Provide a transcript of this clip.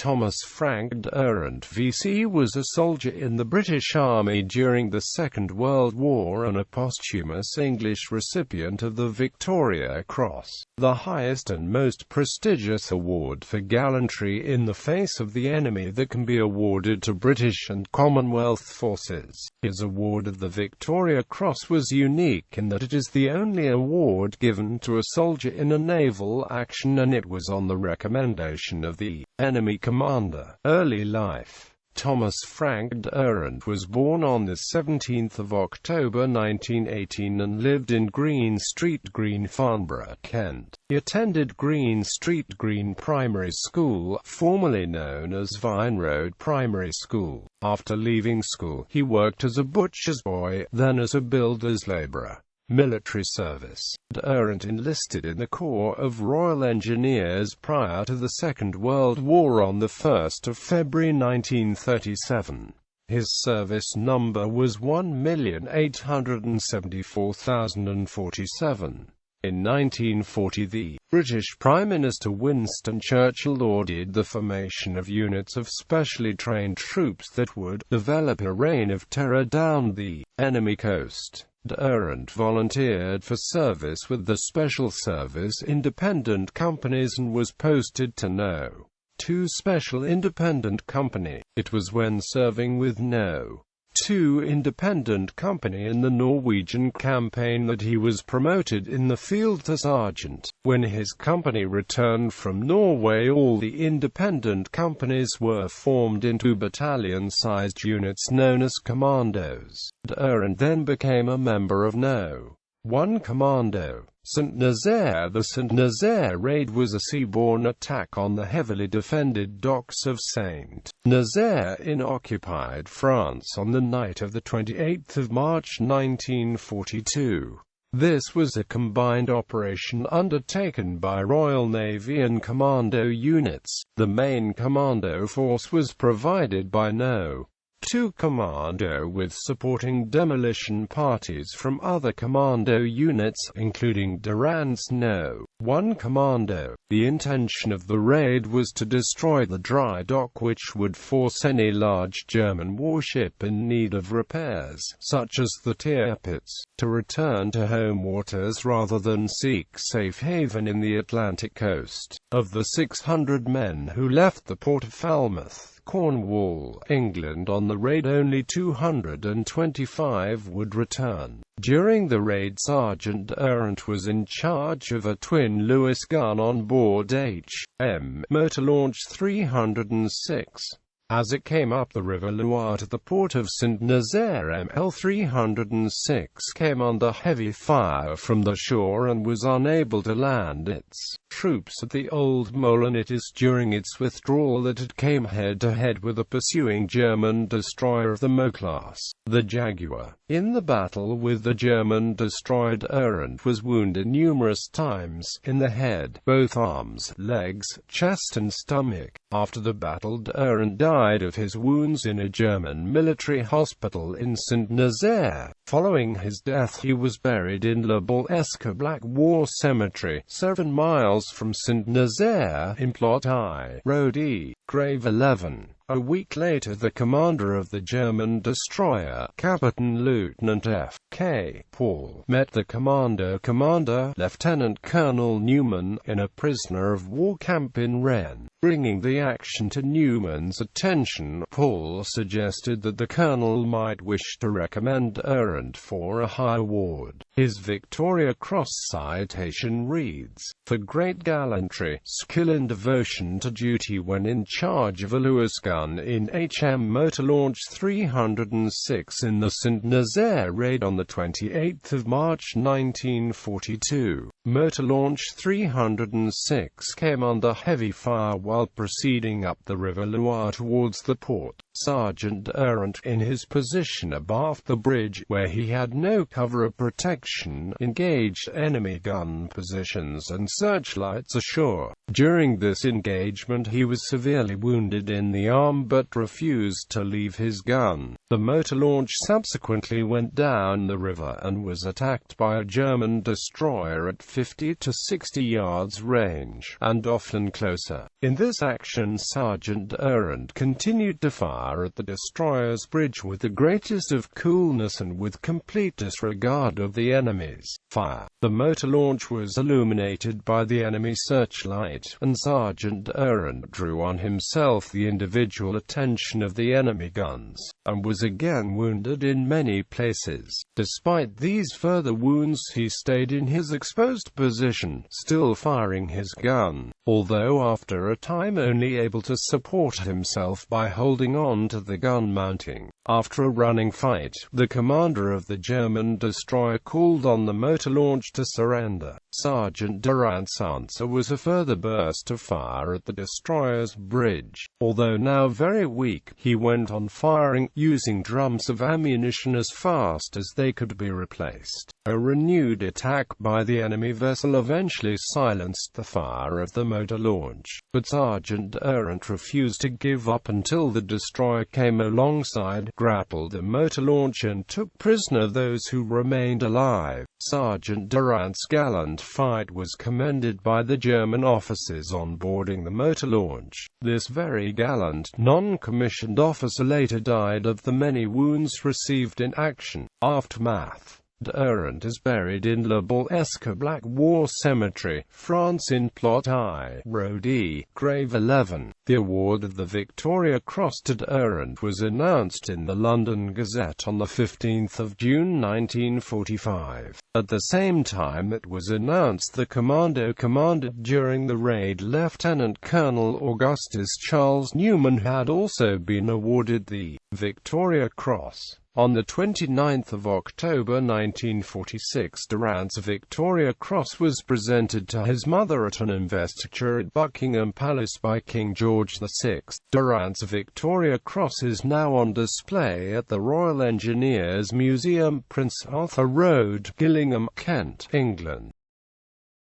Thomas Frank Durrant VC was a soldier in the British Army during the Second World War and a posthumous English recipient of the Victoria Cross, the highest and most prestigious award for gallantry in the face of the enemy that can be awarded to British and Commonwealth forces. His award of the Victoria Cross was unique in that it is the only award given to a soldier in a naval action, and it was on the recommendation of the enemy commander. Early life. Thomas Frank Durrant was born on 17 October 1918 and lived in Green Street, Green, Farnborough, Kent. He attended Green Street Green Primary School, formerly known as Vine Road Primary School. After leaving school, he worked as a butcher's boy, then as a builder's labourer. Military service. Durrant enlisted in the Corps of Royal Engineers prior to the Second World War on 1 February 1937. His service number was 1,874,047. In 1940, the British Prime Minister Winston Churchill ordered the formation of units of specially trained troops that would develop a reign of terror down the enemy coast. Durrant volunteered for service with the Special Service Independent Companies and was posted to No. 2 Special Independent Company. It was when serving with No. 2 Independent Company in the Norwegian campaign that he was promoted in the field to sergeant. When his company returned from Norway, all the independent companies were formed into battalion-sized units known as commandos. Durrant then became a member of No. 1 Commando. St. Nazaire. The St. Nazaire raid was a seaborne attack on the heavily defended docks of St. Nazaire in occupied France on the night of 28 March 1942. This was a combined operation undertaken by Royal Navy and commando units. The main commando force was provided by No. 2 Commando with supporting demolition parties from other commando units, including Durrant's No. 1 Commando. The intention of the raid was to destroy the dry dock, which would force any large German warship in need of repairs, such as the Tirpitz, to return to home waters rather than seek safe haven in the Atlantic coast. Of the 600 men who left the port of Falmouth, Cornwall, England on the raid, only 225 would return. During the raid, Sergeant Durrant was in charge of a twin Lewis gun on board H.M. Motor Launch 306. As it came up the River Loire to the port of St. Nazaire, ML 306 came under heavy fire from the shore and was unable to land its troops at the Old Mole, and it is during its withdrawal that it came head-to-head with a pursuing German destroyer of the Mo class, the Jaguar. In the battle with the German destroyer, Durrant was wounded numerous times, in the head, both arms, legs, chest and stomach. After the battle, Durrant died of his wounds in a German military hospital in St. Nazaire. Following his death, he was buried in Le Balesque Black War Cemetery, 7 miles from St. Nazaire, in Plot I, Road E, Grave 11. A week later, the commander of the German destroyer, Captain Lieutenant F.K. Paul, met the commander, Lieutenant Colonel Newman, in a prisoner-of-war camp in Rennes. Bringing the action to Newman's attention, Paul suggested that the colonel might wish to recommend Durrant for a high award. His Victoria Cross citation reads, "For great gallantry, skill and devotion to duty when in charge of a Lewis gun in H.M. Motor Launch 306 in the St. Nazaire raid on 28 March 1942. Motor Launch 306 came under heavy fire while proceeding up the River Loire towards the port. Sergeant Durrant, in his position abaft the bridge, where he had no cover of protection, engaged enemy gun positions and searchlights ashore. During this engagement he was severely wounded in the arm but refused to leave his gun. The motor launch subsequently went down the river and was attacked by a German destroyer at 50 to 60 yards range, and often closer. In this action, Sergeant Durrant continued to fire at the destroyer's bridge with the greatest of coolness and with complete disregard of the enemy's fire. The motor launch was illuminated by the enemy searchlight, and Sergeant Durrant drew on himself the individual attention of the enemy guns, and was again wounded in many places. Despite these further wounds, he stayed in his exposed position, still firing his gun, although after a time only able to support himself by holding on to the gun mounting. After a running fight, the commander of the German destroyer called on the motor launch to surrender. Sergeant Durrant's answer was a further burst of fire at the destroyer's bridge. Although now very weak, he went on firing, using drums of ammunition as fast as they could be replaced. A renewed attack by the enemy vessel eventually silenced the fire of the motor launch, but Sergeant Durrant refused to give up until the destroyer came alongside, grappled the motor launch and took prisoner those who remained alive. Sergeant Durrant's gallant fight was commended by the German officers on boarding the motor launch. This very gallant, non-commissioned officer later died of the many wounds received in action. Aftermath. Durrant is buried in Le Bourg-Esque Black War Cemetery, France in Plot I, Road E, Grave 11. The award of the Victoria Cross to Durrant was announced in the London Gazette on 15 June 1945. At the same time it was announced the commando commanded during the raid, Lieutenant Colonel Augustus Charles Newman, had also been awarded the Victoria Cross. On 29 October 1946, Durrant's Victoria Cross was presented to his mother at an investiture at Buckingham Palace by King George VI. Durrant's Victoria Cross is now on display at the Royal Engineers Museum, Prince Arthur Road, Gillingham, Kent, England.